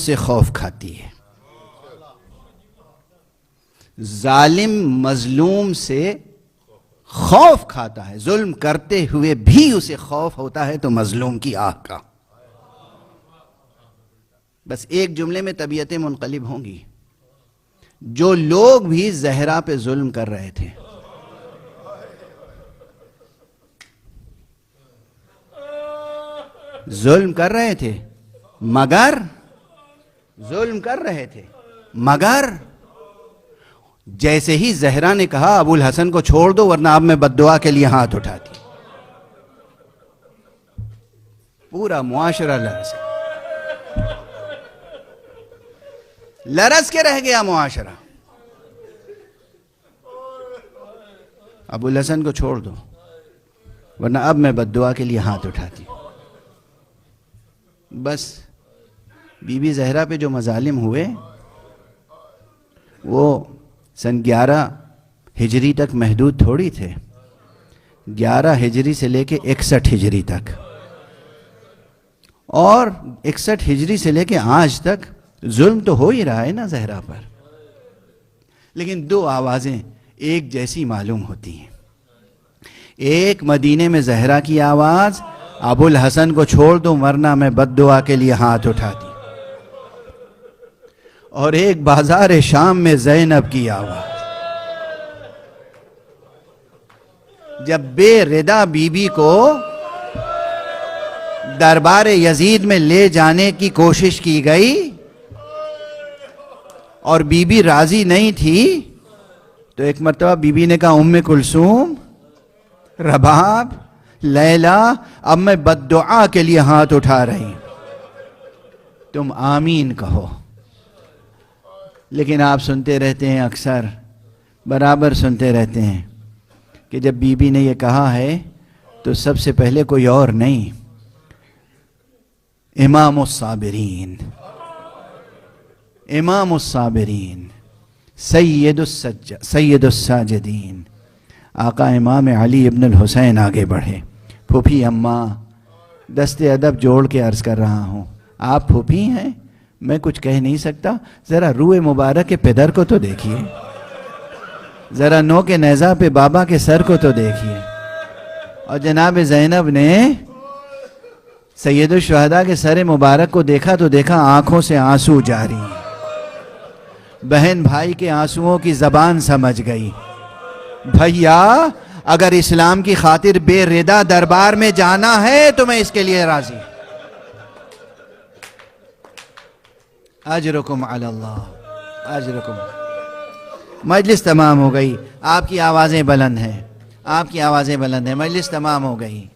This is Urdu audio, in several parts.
سے خوف کھاتی ہے. ظالم مظلوم سے خوف کھاتا ہے. ظلم کرتے ہوئے بھی اسے خوف ہوتا ہے تو مظلوم کی آہ کا. بس ایک جملے میں طبیعتیں منقلب ہوں گی. جو لوگ بھی زہرا پہ ظلم کر رہے تھے، ظلم کر رہے تھے مگر جیسے ہی زہرا نے کہا ابو الحسن کو چھوڑ دو ورنہ اب میں بد دعا کے لیے ہاتھ اٹھاتی، پورا معاشرہ لرز کے رہ گیا. معاشرہ ابو الحسن کو چھوڑ دو ورنہ اب میں بد دعا کے لیے ہاتھ اٹھاتی. بس بی بی زہرا پہ جو مظالم ہوئے وہ سن 11 ہجری تک محدود تھوڑی تھے. 11 ہجری سے لے کے 61 ہجری تک، اور 61 ہجری سے لے کے آج تک ظلم تو ہو ہی رہا ہے نا زہرا پر. لیکن دو آوازیں ایک جیسی معلوم ہوتی ہیں. ایک مدینے میں زہرا کی آواز، ابو الحسن کو چھوڑ دو ورنہ میں بد دعا کے لیے ہاتھ اٹھاتی، اور ایک بازار شام میں زینب کی آواز. جب بے ردا بی بی کو دربار یزید میں لے جانے کی کوشش کی گئی اور بی بی راضی نہیں تھی تو ایک مرتبہ بی بی نے کہا ام کلثوم، رباب، لیلا، اب میں بد دعا کے لیے ہاتھ اٹھا رہی ہوں، تم آمین کہو. لیکن آپ سنتے رہتے ہیں، اکثر برابر سنتے رہتے ہیں کہ جب بی بی نے یہ کہا ہے تو سب سے پہلے کوئی اور نہیں، امام الصابرین، امام الصابرین، سید الساجدین، آقا امام علی ابن الحسین آگے بڑھے. پھوپھی اماں، دست ادب جوڑ کے عرض کر رہا ہوں، آپ پھوپھی ہیں، میں کچھ کہہ نہیں سکتا، ذرا روئے مبارک کے پدر کو تو دیکھیے، ذرا نو کے نیزہ پہ بابا کے سر کو تو دیکھیے. اور جناب زینب نے سید الشہداء کے سر مبارک کو دیکھا تو دیکھا آنکھوں سے آنسو جاری ہیں. بہن بھائی کے آنسوؤں کی زبان سمجھ گئی. بھیا اگر اسلام کی خاطر بے ردا دربار میں جانا ہے تو میں اس کے لیے راضی. اجرکم علی اللہ، اجرکم. مجلس تمام ہو گئی. آپ کی آوازیں بلند ہیں، آپ کی آوازیں بلند ہیں. مجلس تمام ہو گئی،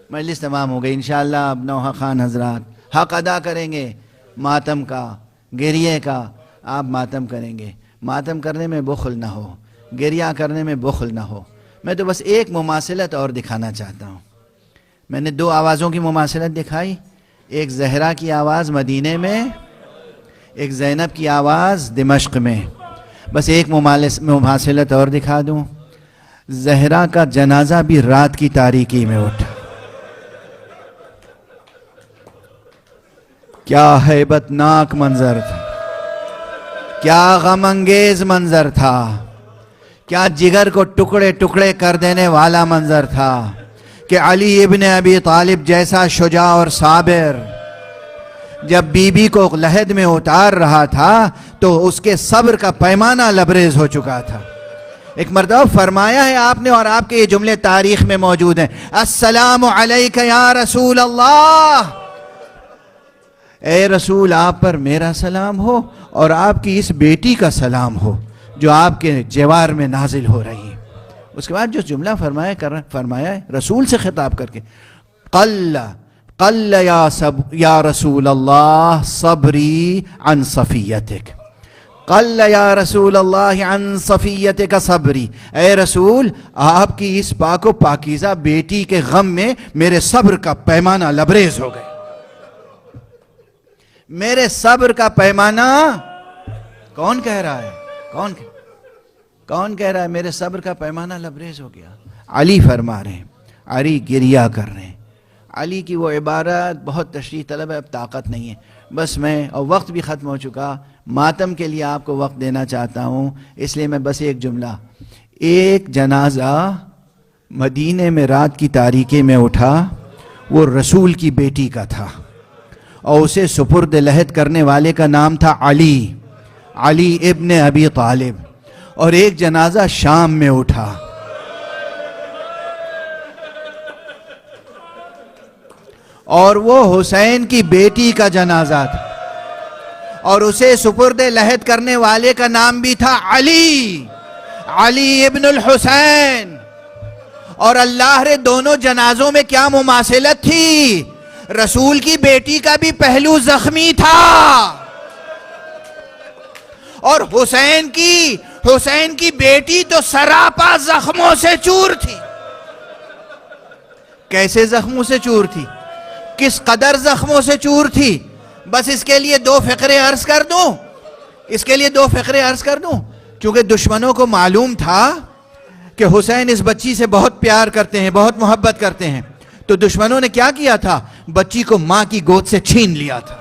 مجلس تمام ہو گئی. انشاءاللہ اب نوحہ خان حضرات حق ادا کریں گے ماتم کا، گریے کا. آپ ماتم کریں گے، ماتم کرنے میں بخل نہ ہو، گریہ کرنے میں بخل نہ ہو. میں تو بس ایک مماثلت اور دکھانا چاہتا ہوں. میں نے 2 آوازوں کی مماثلت دکھائی، ایک زہرا کی آواز مدینے میں، ایک زینب کی آواز دمشق میں. بس ایک مماثلت اور دکھا دوں. زہرا کا جنازہ بھی رات کی تاریکی میں اٹھا. کیا ہیبت ناک منظر تھا، کیا غم انگیز منظر تھا، کیا جگر کو ٹکڑے ٹکڑے کر دینے والا منظر تھا کہ علی ابن ابی طالب جیسا شجاع اور صابر جب بی بی کو لحد میں اتار رہا تھا تو اس کے صبر کا پیمانہ لبریز ہو چکا تھا. ایک مرتبہ فرمایا ہے آپ نے، اور آپ کے یہ جملے تاریخ میں موجود ہیں، السلام علیک یا رسول اللہ، اے رسول آپ پر میرا سلام ہو اور آپ کی اس بیٹی کا سلام ہو جو آپ کے جوار میں نازل ہو رہی ہے. اس کے بعد جو جملہ فرمایا ہے رسول سے خطاب کر کے، قل یا رسول اللہ صبری عن صفیتک، قل یا رسول اللہ عن صفیتک صبری، اے رسول آپ کی اس پاک و پاکیزہ بیٹی کے غم میں میرے صبر کا پیمانہ لبریز ہو گئے. میرے صبر کا پیمانہ کون کہہ رہا ہے؟ کون کہہ رہا ہے میرے صبر کا پیمانہ لبریز ہو گیا؟ علی فرما رہے ہیں، علی گریہ کر رہے ہیں. علی کی وہ عبارت بہت تشریح طلب ہے، اب طاقت نہیں ہے. بس میں اور وقت بھی ختم ہو چکا، ماتم کے لیے آپ کو وقت دینا چاہتا ہوں، اس لیے میں بس ایک جملہ، ایک جنازہ مدینے میں رات کی تاریکی میں اٹھا، وہ رسول کی بیٹی کا تھا اور اسے سپرد لحد کرنے والے کا نام تھا علی ابن ابی طالب، اور ایک جنازہ شام میں اٹھا، اور وہ حسین کی بیٹی کا جنازہ تھا، اور اسے سپرد لحد کرنے والے کا نام بھی تھا علی ابن الحسین۔ اور اللہ رے دونوں جنازوں میں کیا مماثلت تھی، رسول کی بیٹی کا بھی پہلو زخمی تھا، اور حسین کی بیٹی تو سراپا زخموں سے چور تھی۔ کیسے زخموں سے چور تھی، کس قدر زخموں سے چور تھی، بس اس کے لیے دو فقرے عرض کر دوں، چونکہ دشمنوں کو معلوم تھا کہ حسین اس بچی سے بہت پیار کرتے ہیں، بہت محبت کرتے ہیں، تو دشمنوں نے کیا کیا تھا، بچی کو ماں کی گود سے چھین لیا تھا،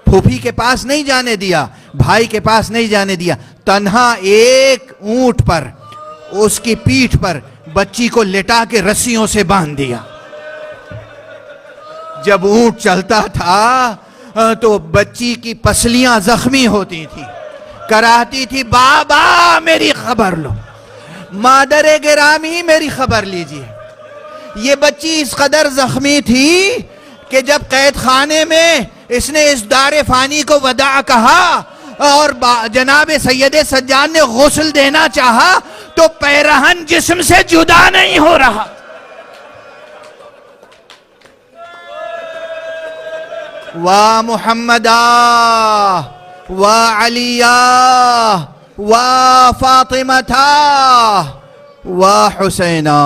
پھوپھی کے پاس نہیں جانے دیا، بھائی کے پاس نہیں جانے دیا، تنہا ایک اونٹ پر، اس کی پیٹھ پر بچی کو لٹا کے رسیوں سے باندھ دیا۔ جب اونٹ چلتا تھا تو بچی کی پسلیاں زخمی ہوتی تھی، کراہتی تھی بابا میری خبر لو، مادر گرامی میری خبر لیجئے۔ یہ بچی اس قدر زخمی تھی کہ جب قید خانے میں اس نے اس دار فانی کو وداع کہا اور جناب سید سجاد نے غسل دینا چاہا تو پیرہن جسم سے جدا نہیں ہو رہا۔ وا محمدہ وا علیہ وا فاطمہ وا حسینہ۔